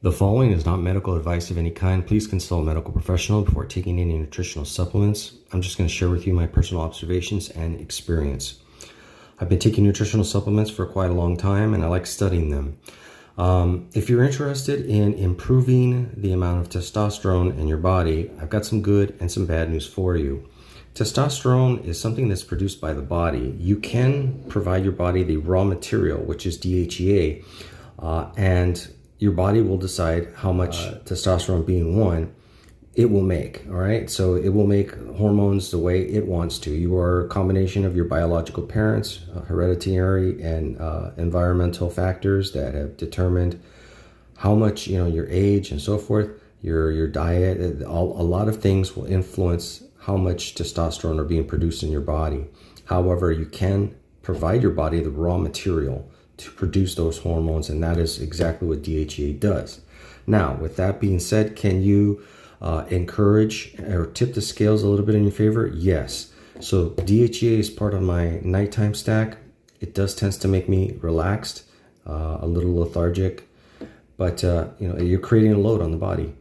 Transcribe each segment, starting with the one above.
The following is not medical advice of any kind. Please consult a medical professional before taking any nutritional supplements. I'm just going to share with you my personal observations and experience. I've been taking nutritional supplements for quite a long time and I like studying them. If you're interested in improving the amount of testosterone in your body, I've got some good and some bad news for you. Testosterone is something that's produced by the body. You can provide your body the raw material, which is DHEA, and your body will decide how much testosterone, being one, it will make. All right, so it will make hormones the way it wants to. You are a combination of your biological parents, hereditary and environmental factors that have determined how much, your age and so forth, your diet. A lot of things will influence how much testosterone are being produced in your body. However, you can provide your body the raw material to produce those hormones, and that is exactly what DHEA does. Now, with that being said, can you encourage or tip the scales a little bit in your favor? Yes. So DHEA is part of my nighttime stack. It does tends to make me relaxed, a little lethargic, but you're creating a load on the body.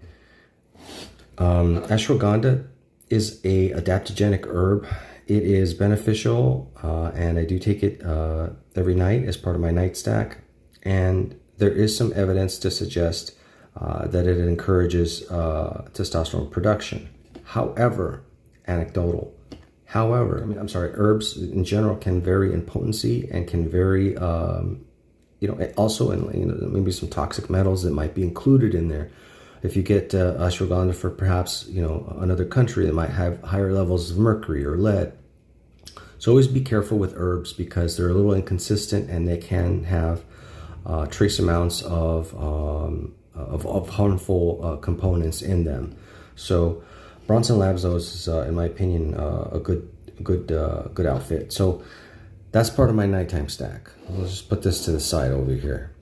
Ashwagandha is a adaptogenic herb. It is beneficial, and I do take it every night as part of my night stack. And there is some evidence to suggest that it encourages testosterone production. However, anecdotal. However, herbs in general can vary in potency and can vary, also in maybe some toxic metals that might be included in there. If you get ashwagandha for perhaps, another country that might have higher levels of mercury or lead. So always be careful with herbs because they're a little inconsistent and they can have trace amounts of harmful components in them. So Bronson Labs, though, is in my opinion a good outfit. So that's part of my nighttime stack. Let's just put this to the side over here.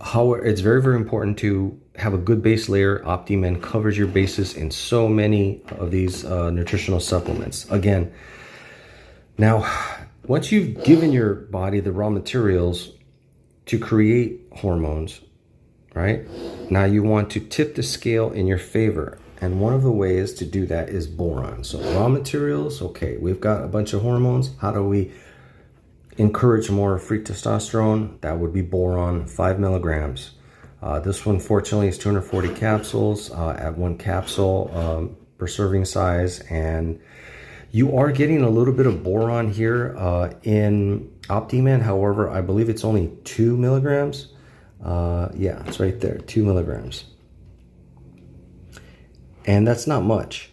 However, it's very, very important to have a good base layer. OptiMen covers your bases in so many of these nutritional supplements. Again, now, once you've given your body the raw materials to create hormones, right? Now you want to tip the scale in your favor. And one of the ways to do that is boron. So raw materials, okay, we've got a bunch of hormones. How do we encourage more free testosterone? That would be boron, 5 milligrams. This one, fortunately, is 240 capsules at one capsule per serving size. And you are getting a little bit of boron here in OptiMen. However, I believe it's only 2 milligrams. Yeah, it's right there, 2 milligrams. And that's not much,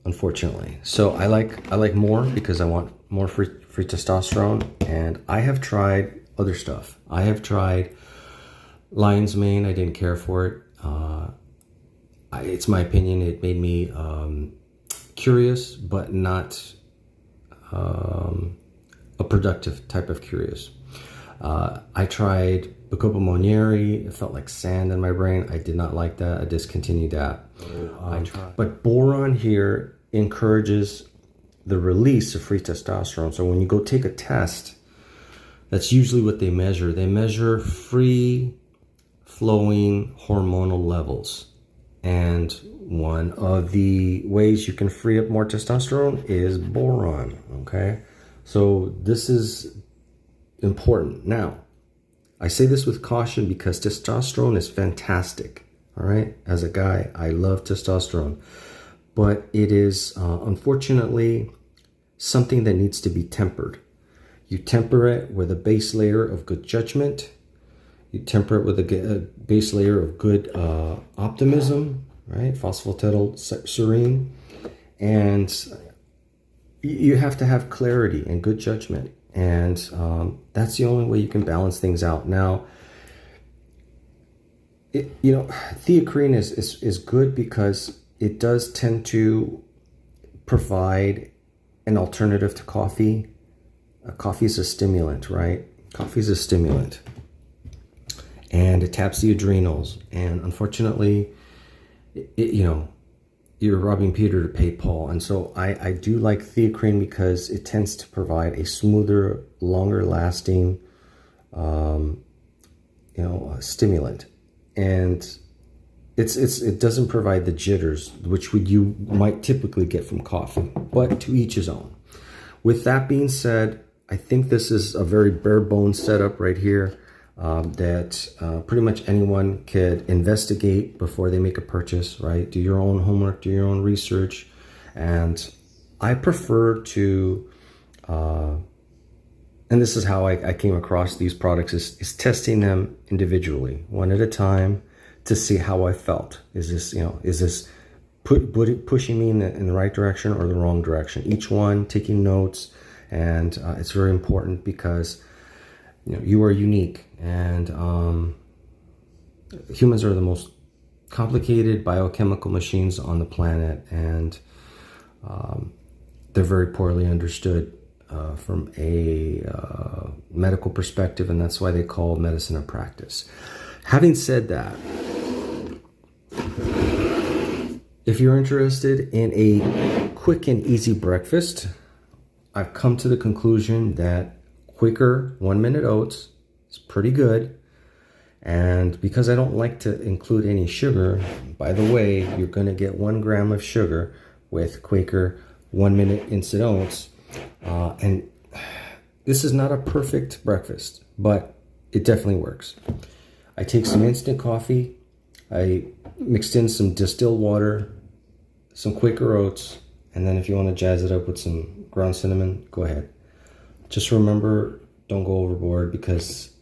unfortunately. So I like more because I want more free testosterone. And I have tried other stuff. I have tried lion's mane. I didn't care for it. It's my opinion. It made me curious, but not a productive type of curious. I tried Bacopa monnieri. It felt like sand in my brain. I did not like that. I discontinued that. But boron here encourages the release of free testosterone. So when you go take a test, that's usually what they measure. They measure free flowing hormonal levels. And one of the ways you can free up more testosterone is boron, okay? So this is important. Now, I say this with caution because testosterone is fantastic, all right? As a guy, I love testosterone. But it is, unfortunately, something that needs to be tempered. You temper it with a base layer of good judgment. You temper it with a base layer of good optimism, right? Phosphatidylserine. And you have to have clarity and good judgment. And that's the only way you can balance things out. Now, theocrine is good because it does tend to provide an alternative to coffee. Coffee is a stimulant, right? Coffee is a stimulant. And it taps the adrenals. And unfortunately, you're robbing Peter to pay Paul. And so I do like theocrine because it tends to provide a smoother, longer lasting, stimulant. And it doesn't provide the jitters, which you might typically get from coffee, but to each his own. With that being said, I think this is a very bare bones setup right here that pretty much anyone could investigate before they make a purchase, right? Do your own homework, do your own research. And I prefer to, and this is how I came across these products, is testing them individually, one at a time, to see how I felt. Is this pushing me in the right direction or the wrong direction? Each one, taking notes, and it's very important because you are unique, and humans are the most complicated biochemical machines on the planet, and they're very poorly understood from a medical perspective, and that's why they call medicine a practice. Having said that, if you're interested in a quick and easy breakfast, I've come to the conclusion that Quaker 1 Minute Oats is pretty good. And because I don't like to include any sugar, by the way, you're going to get 1 gram of sugar with Quaker 1 Minute Instant Oats. And this is not a perfect breakfast, but it definitely works. I take some instant coffee, I mixed in some distilled water, some Quaker oats, and then if you want to jazz it up with some ground cinnamon, go ahead. Just remember, don't go overboard, because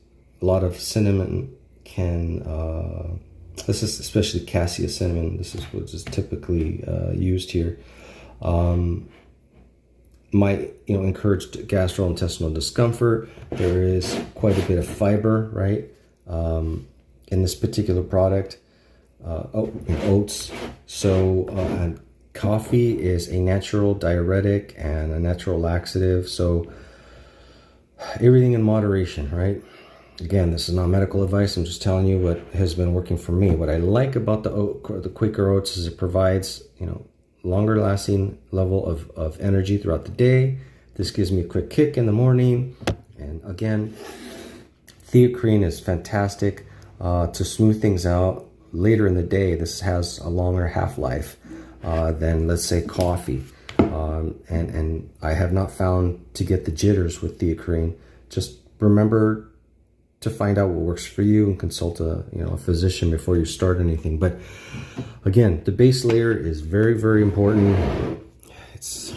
a lot of cinnamon can, this is especially cassia cinnamon, this is what is typically used here, might encourage gastrointestinal discomfort. There is quite a bit of fiber, right, in this particular product, oats. So and coffee is a natural diuretic and a natural laxative. So everything in moderation, right? Again, this is not medical advice. I'm just telling you what has been working for me. What I like about the Quaker Oats is it provides, longer lasting level of energy throughout the day. This gives me a quick kick in the morning. And again, theocrine is fantastic to smooth things out later in the day. This has a longer half-life than, let's say, coffee. And I have not found to get the jitters with theocrine. Just remember to find out what works for you and consult a physician before you start anything. But again, the base layer is very, very important. It's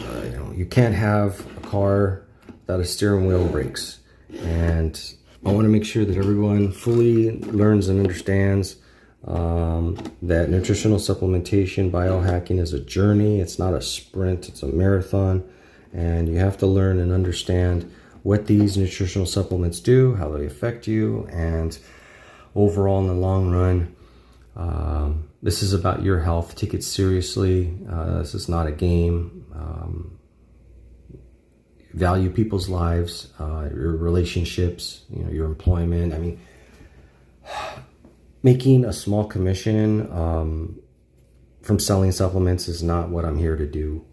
you can't have a car without a steering wheel and brakes. And I want to make sure that everyone fully learns and understands that nutritional supplementation, biohacking is a journey. It's not a sprint, it's a marathon. And you have to learn and understand what these nutritional supplements do, how they affect you, and overall in the long run, this is about your health. Take it seriously. This is not a game. Value people's lives, your relationships, your employment. I mean, making a small commission from selling supplements is not what I'm here to do.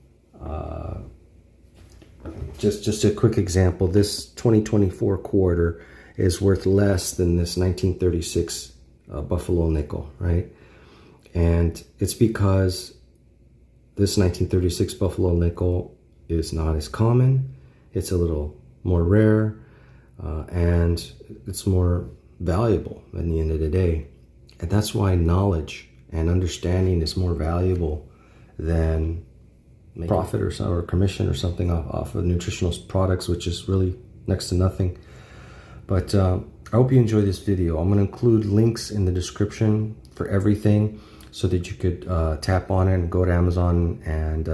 Just a quick example, this 2024 quarter is worth less than this 1936 Buffalo nickel, right? And it's because this 1936 Buffalo nickel is not as common. It's a little more rare, and it's more valuable at the end of the day. And that's why knowledge and understanding is more valuable than profit or commission or something off of nutritional products, which is really next to nothing. But I hope you enjoy this video. I'm going to include links in the description for everything so that you could tap on it and go to Amazon and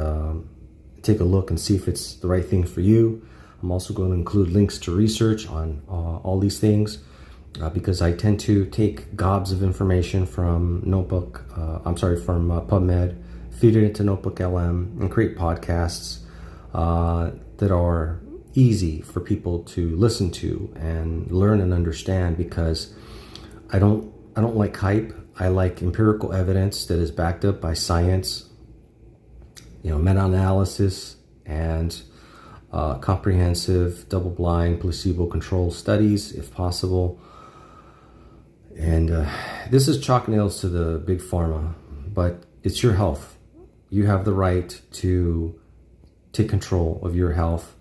take a look and see if it's the right thing for you. I'm also going to include links to research on all these things because I tend to take gobs of information from PubMed, feed it into Notebook LM, and create podcasts that are easy for people to listen to and learn and understand, because I don't like hype. I like empirical evidence that is backed up by science, meta-analysis and comprehensive double-blind placebo-controlled studies if possible. And this is chalk nails to the big pharma, but it's your health. You have the right to take control of your health.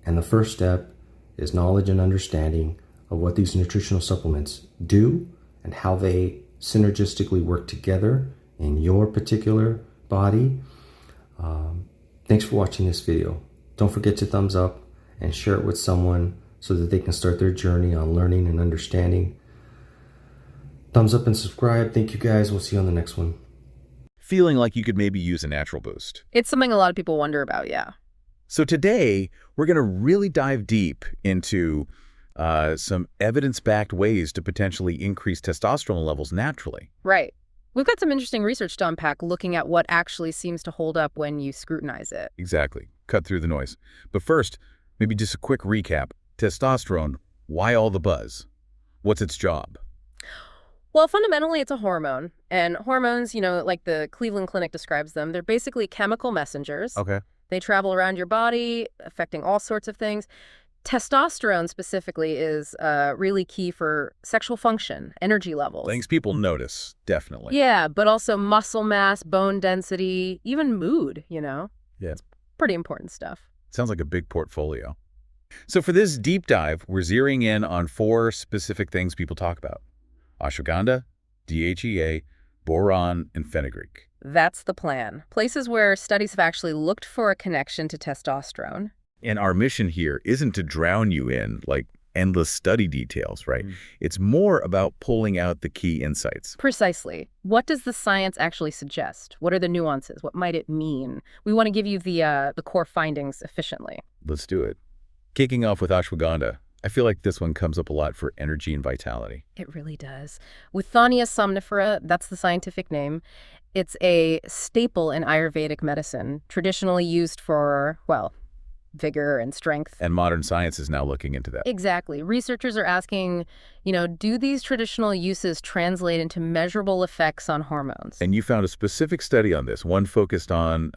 And the first step is knowledge and understanding of what these nutritional supplements do and how they synergistically work together in your particular body. Thanks for watching this video. Don't forget to thumbs up and share it with someone so that they can start their journey on learning and understanding. Thumbs up and subscribe. Thank you guys. We'll see you on the next one. Feeling like you could maybe use a natural boost. It's something a lot of people wonder about, yeah. So today, we're going to really dive deep into some evidence-backed ways to potentially increase testosterone levels naturally. Right. We've got some interesting research to unpack looking at what actually seems to hold up when you scrutinize it. Exactly. Cut through the noise. But first, maybe just a quick recap. Testosterone, why all the buzz? What's its job? Well, fundamentally, it's a hormone. And hormones, like the Cleveland Clinic describes them, they're basically chemical messengers. Okay. They travel around your body, affecting all sorts of things. Testosterone specifically is really key for sexual function, energy levels. Things people notice, definitely. Yeah, but also muscle mass, bone density, even mood, Yeah. It's pretty important stuff. Sounds like a big portfolio. So for this deep dive, we're zeroing in on 4 specific things people talk about. Ashwagandha, DHEA, boron, and fenugreek. That's the plan. Places where studies have actually looked for a connection to testosterone. And our mission here isn't to drown you in, like, endless study details, right? It's more about pulling out the key insights. Precisely. What does the science actually suggest? What are the nuances? What might it mean? We want to give you the core findings efficiently. Let's do it. Kicking off with ashwagandha. I feel like this one comes up a lot for energy and vitality. It really does. Withania somnifera, that's the scientific name. It's a staple in Ayurvedic medicine, traditionally used for, well, vigor and strength. And modern science is now looking into that. Exactly. Researchers are asking, do these traditional uses translate into measurable effects on hormones? And you found a specific study on this, one focused on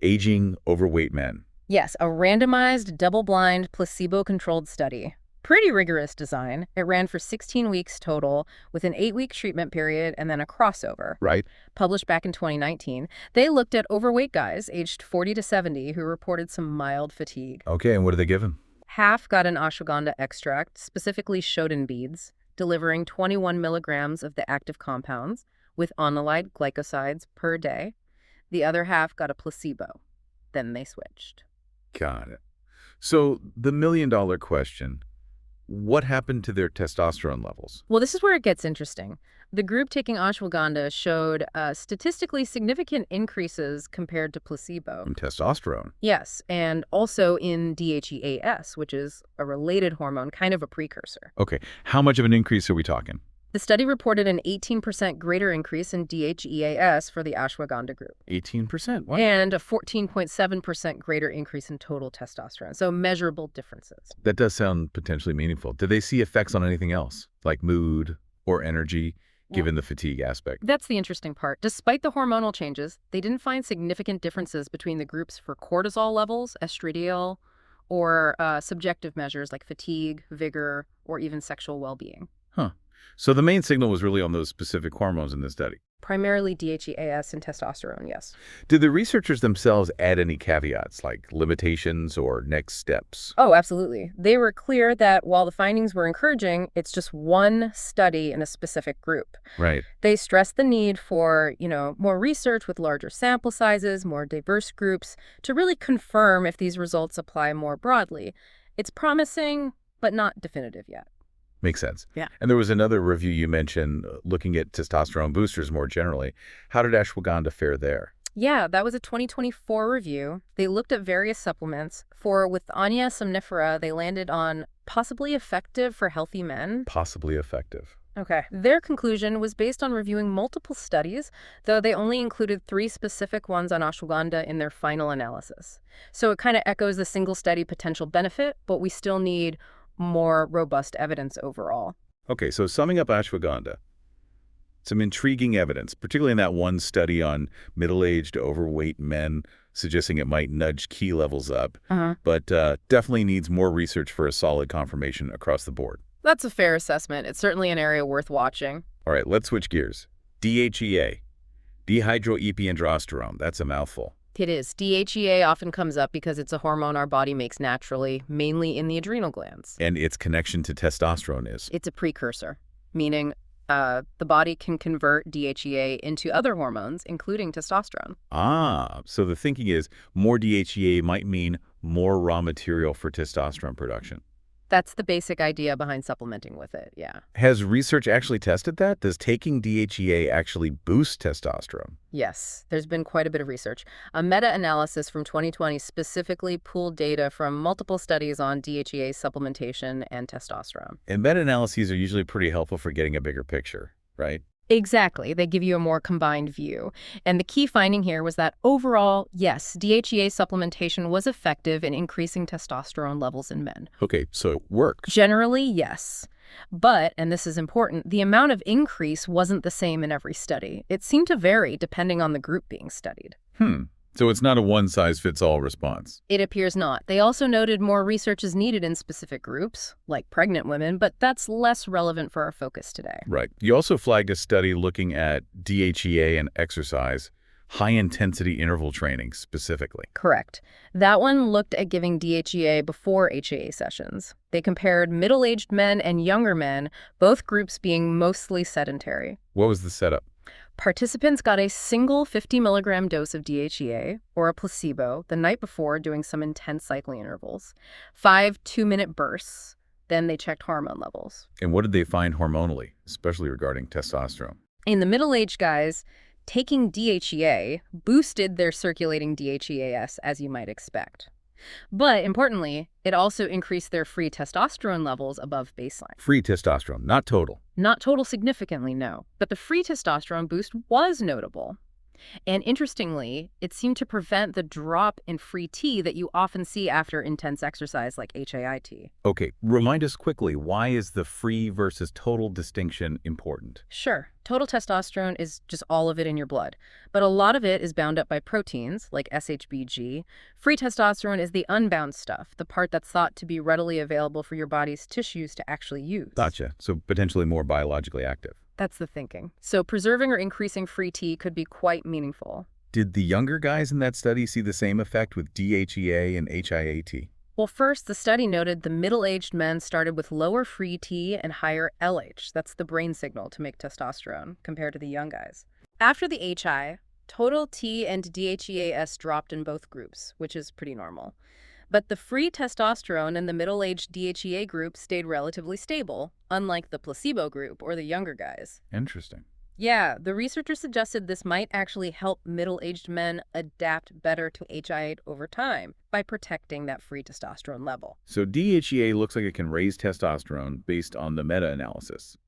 aging overweight men. Yes, a randomized, double-blind, placebo-controlled study. Pretty rigorous design. It ran for 16 weeks total with an 8-week treatment period and then a crossover. Right. Published back in 2019. They looked at overweight guys aged 40 to 70 who reported some mild fatigue. Okay, and what did they give them? Half got an ashwagandha extract, specifically shodan beads, delivering 21 milligrams of the active compounds with onolide glycosides per day. The other half got a placebo. Then they switched. Got it. So the million-dollar question, what happened to their testosterone levels? Well, this is where it gets interesting. The group taking ashwagandha showed statistically significant increases compared to placebo. In testosterone? Yes, and also in DHEAS, which is a related hormone, kind of a precursor. Okay, how much of an increase are we talking? The study reported an 18% greater increase in DHEAS for the ashwagandha group. 18%? What? And a 14.7% greater increase in total testosterone. So measurable differences. That does sound potentially meaningful. Did they see effects on anything else, like mood or energy, given the fatigue aspect? That's the interesting part. Despite the hormonal changes, they didn't find significant differences between the groups for cortisol levels, estradiol, or subjective measures like fatigue, vigor, or even sexual well-being. Huh. So the main signal was really on those specific hormones in this study. Primarily DHEAS and testosterone, yes. Did the researchers themselves add any caveats, like limitations or next steps? Oh, absolutely. They were clear that while the findings were encouraging, it's just one study in a specific group. Right. They stressed the need for, more research with larger sample sizes, more diverse groups, to really confirm if these results apply more broadly. It's promising, but not definitive yet. Makes sense. Yeah. And there was another review you mentioned looking at testosterone boosters more generally. How did ashwagandha fare there? Yeah, that was a 2024 review. They looked at various supplements. For Withania somnifera, they landed on possibly effective for healthy men. Possibly effective. Okay. Their conclusion was based on reviewing multiple studies, though they only included 3 specific ones on ashwagandha in their final analysis. So it kind of echoes the single study potential benefit, but we still need more robust evidence overall. Okay, so summing up ashwagandha, some intriguing evidence, particularly in that one study on middle-aged overweight men, suggesting it might nudge key levels up, but definitely needs more research for a solid confirmation across the board. That's a fair assessment. It's certainly an area worth watching. All right, let's switch gears. DHEA, dehydroepiandrosterone. That's a mouthful. It is. DHEA often comes up because it's a hormone our body makes naturally, mainly in the adrenal glands. And its connection to testosterone is? It's a precursor, meaning the body can convert DHEA into other hormones, including testosterone. Ah, so the thinking is more DHEA might mean more raw material for testosterone production. That's the basic idea behind supplementing with it, yeah. Has research actually tested that? Does taking DHEA actually boost testosterone? Yes, there's been quite a bit of research. A meta-analysis from 2020 specifically pulled data from multiple studies on DHEA supplementation and testosterone. And meta-analyses are usually pretty helpful for getting a bigger picture, right? Exactly. They give you a more combined view. And the key finding here was that overall, yes, DHEA supplementation was effective in increasing testosterone levels in men. Okay, so it worked. Generally, yes. But, and this is important, the amount of increase wasn't the same in every study. It seemed to vary depending on the group being studied. So it's not a one-size-fits-all response. It appears not. They also noted more research is needed in specific groups, like pregnant women, but that's less relevant for our focus today. Right. You also flagged a study looking at DHEA and exercise, high-intensity interval training specifically. Correct. That one looked at giving DHEA before HEA sessions. They compared middle-aged men and younger men, both groups being mostly sedentary. What was the setup? Participants got a single 50-milligram dose of DHEA, or a placebo, the night before doing some intense cycling intervals. 5 2-minute bursts. Then they checked hormone levels. And what did they find hormonally, especially regarding testosterone? In the middle-aged guys, taking DHEA boosted their circulating DHEAS, as you might expect. But importantly, it also increased their free testosterone levels above baseline. Free testosterone, not total. Not total significantly, no. But the free testosterone boost was notable. And interestingly, it seemed to prevent the drop in free T that you often see after intense exercise like HAIT. Okay, remind us quickly, why is the free versus total distinction important? Sure, total testosterone is just all of it in your blood, but a lot of it is bound up by proteins like SHBG. Free testosterone is the unbound stuff, the part that's thought to be readily available for your body's tissues to actually use. Gotcha. So potentially more biologically active. That's the thinking. So preserving or increasing free T could be quite meaningful. Did the younger guys in that study see the same effect with DHEA and HIAT? Well, first, the study noted the middle-aged men started with lower free T and higher LH. That's the brain signal to make testosterone, compared to the young guys. After the HI, total T and DHEAS dropped in both groups, which is pretty normal. But the free testosterone in the middle-aged DHEA group stayed relatively stable, unlike the placebo group or the younger guys. Interesting. Yeah, the researchers suggested this might actually help middle-aged men adapt better to HI over time by protecting that free testosterone level. So DHEA looks like it can raise testosterone based on the meta-analysis.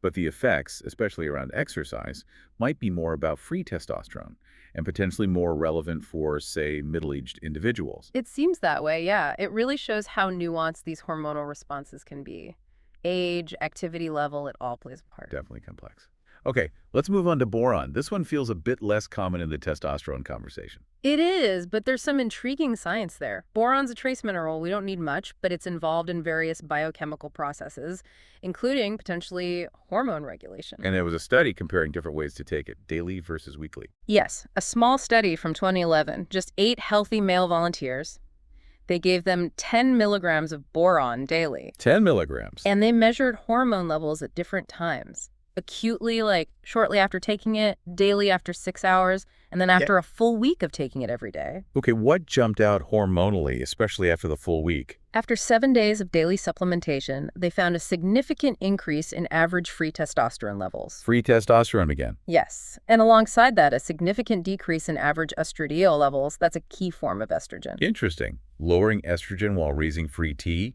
But the effects, especially around exercise, might be more about free testosterone and potentially more relevant for, say, middle-aged individuals. It seems that way, yeah. It really shows how nuanced these hormonal responses can be. Age, activity level, it all plays a part. Definitely complex. Okay, let's move on to boron. This one feels a bit less common in the testosterone conversation. It is, but there's some intriguing science there. Boron's a trace mineral. We don't need much, but it's involved in various biochemical processes, including potentially hormone regulation. And there was a study comparing different ways to take it, daily versus weekly. Yes, a small study from 2011, just 8 healthy male volunteers. They gave them 10 milligrams of boron daily. 10 milligrams. And they measured hormone levels at different times. Acutely, like shortly after taking it, daily after 6 hours, and then after a full week of taking it every day. Okay, what jumped out hormonally, especially after the full week? After 7 days of daily supplementation, they found a significant increase in average free testosterone levels. Free testosterone again. Yes, and alongside that, a significant decrease in average estradiol levels. That's a key form of estrogen. Interesting. Lowering estrogen while raising free T.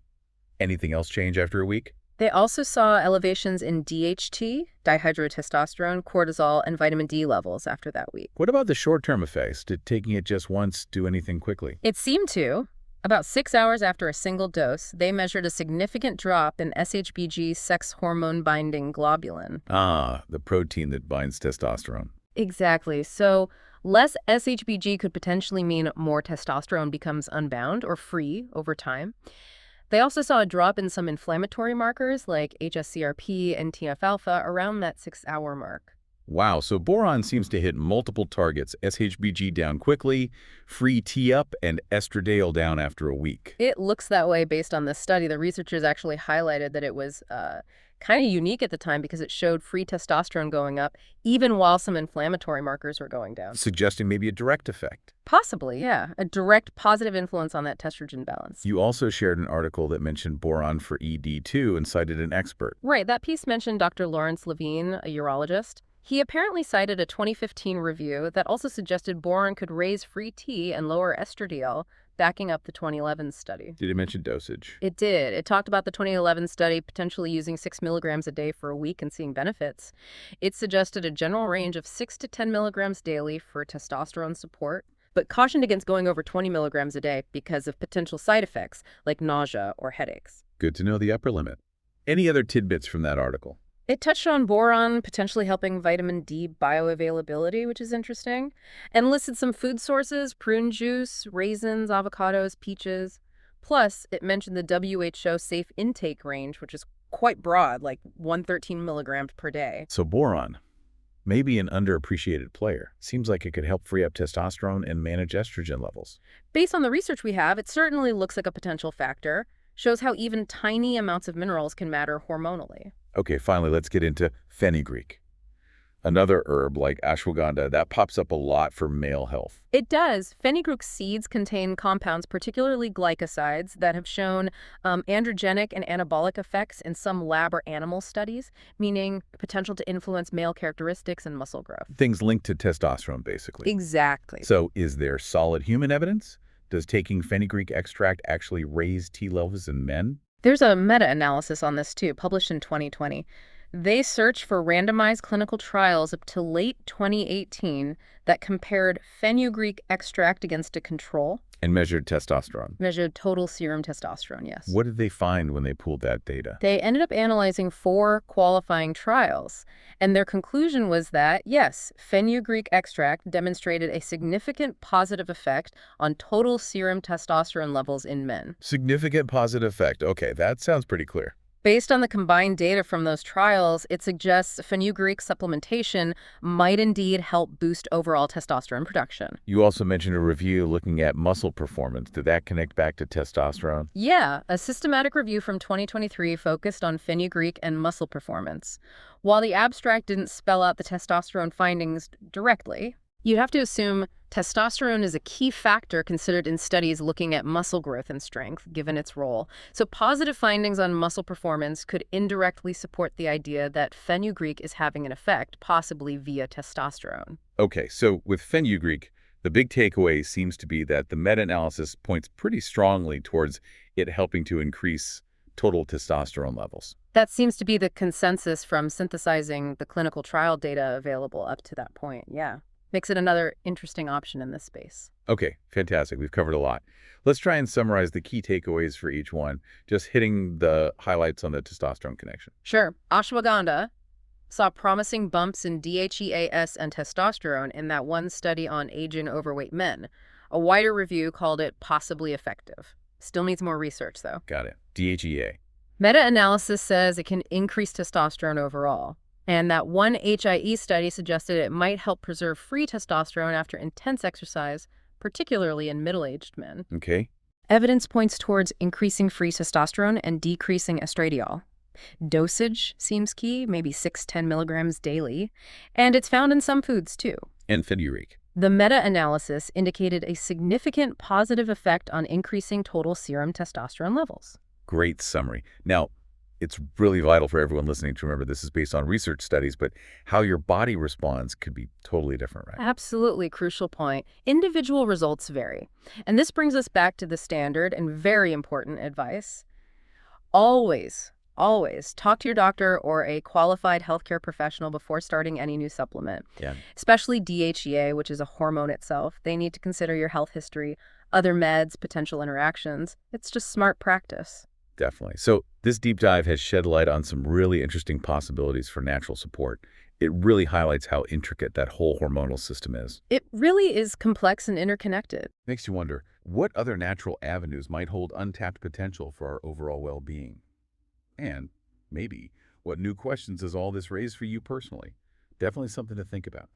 Anything else change after a week? They also saw elevations in DHT, dihydrotestosterone, cortisol, and vitamin D levels after that week. What about the short-term effects? Did taking it just once do anything quickly? It seemed to. About 6 hours after a single dose, they measured a significant drop in SHBG sex hormone-binding globulin. Ah, the protein that binds testosterone. Exactly. So less SHBG could potentially mean more testosterone becomes unbound or free over time. They also saw a drop in some inflammatory markers like hsCRP and TNF-alpha around that 6-hour mark. Wow, so boron seems to hit multiple targets, SHBG down quickly, free T up, and estradiol down after a week. It looks that way based on this study. The researchers actually highlighted that it was kind of unique at the time because it showed free testosterone going up even while some inflammatory markers were going down. Suggesting maybe a direct effect. Possibly, yeah. A direct positive influence on that estrogen balance. You also shared an article that mentioned boron for ED too and cited an expert. Right, that piece mentioned Dr. Lawrence Levine, a urologist. He apparently cited a 2015 review that also suggested boron could raise free T and lower estradiol, backing up the 2011 study. Did it mention dosage? It did. It talked about the 2011 study potentially using 6 milligrams a day for a week and seeing benefits. It suggested a general range of 6 to 10 milligrams daily for testosterone support, but cautioned against going over 20 milligrams a day because of potential side effects like nausea or headaches. Good to know the upper limit. Any other tidbits from that article? It touched on boron potentially helping vitamin D bioavailability, which is interesting, and listed some food sources: prune juice, raisins, avocados, peaches. Plus, it mentioned the WHO safe intake range, which is quite broad, like 113 milligrams per day. So boron, maybe an underappreciated player. Seems like it could help free up testosterone and manage estrogen levels. Based on the research we have, it certainly looks like a potential factor. Shows how even tiny amounts of minerals can matter hormonally. Okay, finally, let's get into fenugreek. Another herb like ashwagandha that pops up a lot for male health. It does. Fenugreek seeds contain compounds, particularly glycosides, that have shown androgenic and anabolic effects in some lab or animal studies, meaning potential to influence male characteristics and muscle growth. Things linked to testosterone, basically. Exactly. So is there solid human evidence? Does taking fenugreek extract actually raise T levels in men? There's a meta-analysis on this too, published in 2020. They searched for randomized clinical trials up to late 2018 that compared fenugreek extract against a control. And measured testosterone. Measured total serum testosterone, yes. What did they find when they pulled that data? They ended up analyzing 4 qualifying trials, and their conclusion was that, yes, fenugreek extract demonstrated a significant positive effect on total serum testosterone levels in men. Significant positive effect. Okay, that sounds pretty clear. Based on the combined data from those trials, it suggests fenugreek supplementation might indeed help boost overall testosterone production. You also mentioned a review looking at muscle performance. Did that connect back to testosterone? Yeah, a systematic review from 2023 focused on fenugreek and muscle performance. While the abstract didn't spell out the testosterone findings directly, you'd have to assume testosterone is a key factor considered in studies looking at muscle growth and strength, given its role. So positive findings on muscle performance could indirectly support the idea that fenugreek is having an effect, possibly via testosterone. Okay, so with fenugreek, the big takeaway seems to be that the meta-analysis points pretty strongly towards it helping to increase total testosterone levels. That seems to be the consensus from synthesizing the clinical trial data available up to that point, yeah. Makes it another interesting option in this space. Okay, fantastic. We've covered a lot. Let's try and summarize the key takeaways for each one, just hitting the highlights on the testosterone connection. Sure. Ashwagandha saw promising bumps in DHEAS and testosterone in that one study on aging overweight men. A wider review called it possibly effective. Still needs more research, though. Got it. DHEA. Meta-analysis says it can increase testosterone overall. And that one HIE study suggested it might help preserve free testosterone after intense exercise, particularly in middle-aged men. Okay. Evidence points towards increasing free testosterone and decreasing estradiol. Dosage seems key, maybe 6-10 milligrams daily, and it's found in some foods too. And fenugreek. The meta-analysis indicated a significant positive effect on increasing total serum testosterone levels. Great summary. Now, it's really vital for everyone listening to remember this is based on research studies, but how your body responds could be totally different, right? Absolutely crucial point. Individual results vary. And this brings us back to the standard and very important advice. Always talk to your doctor or a qualified healthcare professional before starting any new supplement. Yeah. Especially DHEA, which is a hormone itself. They need to consider your health history, other meds, potential interactions. It's just smart practice. Definitely. So this deep dive has shed light on some really interesting possibilities for natural support. It really highlights how intricate that whole hormonal system is. It really is complex and interconnected. Makes you wonder, what other natural avenues might hold untapped potential for our overall well-being? And maybe, what new questions does all this raise for you personally? Definitely something to think about.